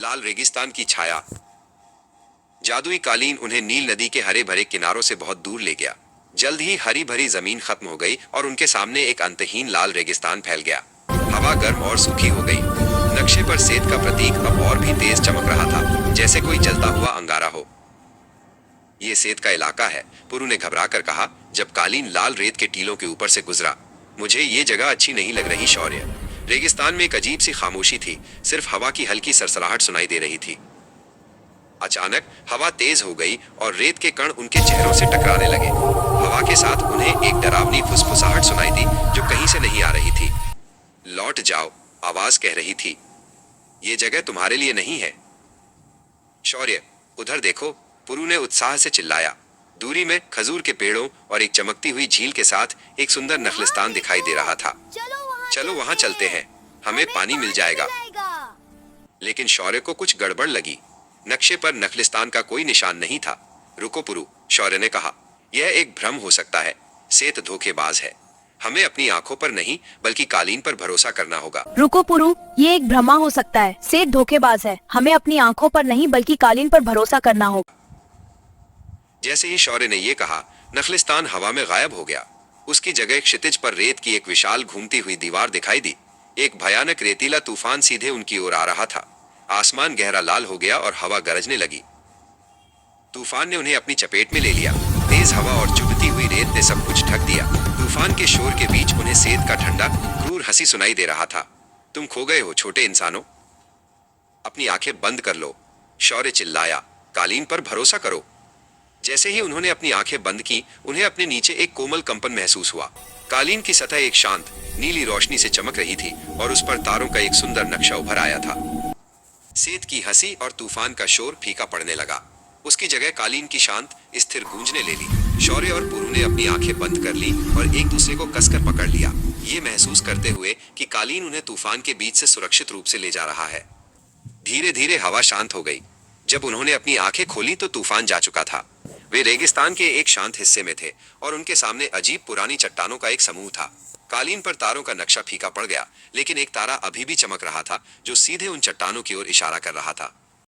लाल रेगिस्तान की छाया। जादुई कालीन उन्हें नील नदी के हरे भरे किनारों से बहुत दूर ले गया। जल्द ही हरी भरी जमीन खत्म हो गई और उनके सामने एक अंतहीन लाल रेगिस्तान फैल गया। हवा गर्म और सूखी हो गई। नक्शे पर सेत का प्रतीक अब और भी तेज चमक रहा था, जैसे कोई जलता हुआ अंगारा हो। ये सेत का इलाका है, पुरु ने घबरा कर कहा जब कालीन लाल रेत के टीलों के ऊपर से गुजरा। मुझे ये जगह अच्छी नहीं लग रही शौर्य। रेगिस्तान में एक अजीब सी खामोशी थी, सिर्फ हवा की हल्की सरसराहट सुनाई दे रही थी। अचानक हवा तेज हो गई और रेत के कण उनके चेहरों से टकराने लगे। हवा के साथ उन्हें एक डरावनी फुसफुसाहट सुनाई दी जो कहीं से नहीं आ रही थी। लौट जाओ, आवाज कह रही थी। ये जगह तुम्हारे लिए नहीं है। शौर्य, उधर देखो, पुरु ने उत्साह से चिल्लाया। दूरी में खजूर के पेड़ों और एक चमकती हुई झील के साथ एक सुंदर नखलिस्तान दिखाई दे रहा था। चलो वहां चलते हैं, हमें पानी मिल जाएगा। लेकिन शौर्य को कुछ गड़बड़ लगी। नक्शे पर नखलिस्तान का कोई निशान नहीं था। रुको पुरु, शौर्य ने कहा, यह एक भ्रम हो सकता है। सेत धोखेबाज है। हमें अपनी आंखों पर नहीं बल्कि कालीन पर भरोसा करना होगा। रुको पुरु, ये एक भ्रमा हो सकता है। सेठ धोखेबाज है। हमें अपनी आंखों पर नहीं बल्कि कालीन पर भरोसा करना होगा। जैसे ही शौर्य ने यह कहा, नखलिस्तान हवा में गायब हो गया। उसकी जगह क्षितिज पर रेत की एक विशाल घूमती हुई दीवार दिखाई दी। एक भयानक रेतीला तूफान सीधे उनकी ओर आ रहा था। आसमान गहरा लाल हो गया और हवा गरजने लगी। तूफान ने उन्हें अपनी चपेट में ले लिया। तेज हवा और चुभती हुई रेत ने सब कुछ ढक दिया। तूफान के शोर के बीच उन्हें सेत का ठंडा क्रूर हंसी सुनाई दे रहा था। तुम खो गए हो छोटे इंसानों, अपनी आंखें बंद कर लो, शौर्य चिल्लाया। कालीन पर भरोसा करो। जैसे ही उन्होंने अपनी आंखें बंद की, उन्हें अपने नीचे एक कोमल कंपन महसूस हुआ। कालीन की सतह एक शांत नीली रोशनी से चमक रही थी और उस पर तारों का एक सुंदर नक्शा उभर आया था। सेत की हंसी और तूफान का शोर फीका पड़ने लगा। उसकी जगह कालीन की शांत स्थिर गूंजने ले ली। शौर्य और पुरु ने अपनी आंखें बंद कर ली और एक दूसरे को कसकर पकड़ लिया, ये महसूस करते हुए कि कालीन उन्हें तूफान के बीच से सुरक्षित रूप से ले जा रहा है। धीरे धीरे हवा शांत हो गई। जब उन्होंने अपनी आंखें खोली तो तूफान जा चुका था। वे रेगिस्तान के एक शांत हिस्से में थे और उनके सामने अजीब पुरानी चट्टानों का एक समूह था। कालीन पर तारों का नक्शा फीका पड़ गया, लेकिन एक तारा अभी भी चमक रहा था जो सीधे उन चट्टानों की ओर इशारा कर रहा था।